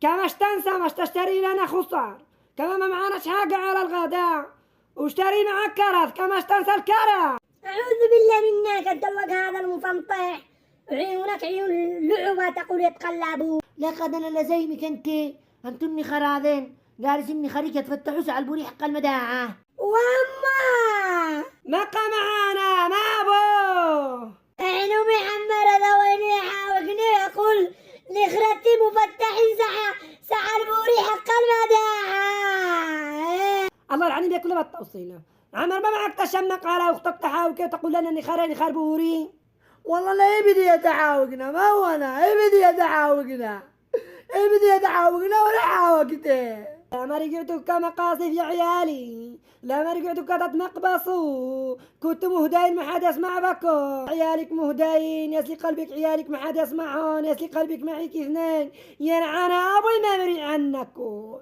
كماش تنسى مش تشتري لنا خصار، كما ما معناش حاجة على الغداء، واشتري معك كرز كماش تنسى الكرز. أعوذ بالله منك أنت الوجه هذا المفنطح، عيونك عيون لعبة تقول يتقلبوا. لقد أنا لزيمك أنتني خراذين جالسني خريجة تفتحوش على البوري حق المداعة. وأما بقى معانا ما بو عينو محمد هذا وين يحاوقني يقول لخرتي مفتحين ساعة البوري حق المداعة. الله يلعن بك كل بتوصيله. عمر ما معك تشمق على اختك تحاوك تقول لنا اني خراني خربوري. والله لا يبدي يتعاوقنا، ما هو أنا يبدي يتعاوقنا، يبدي يتعاوقنا ولا عاوقته. لا ما رجعتوا كمقاصف يا عيالي، لا ما رجعتوا كتت مقبصوا، كنتوا مهداين ما حد يسمع بكم، عيالك مهداين يسلي قلبك عيالك ما حد يسمعون، يسلي قلبك معك اثنين، يا انا ابوي ما مري عنكم.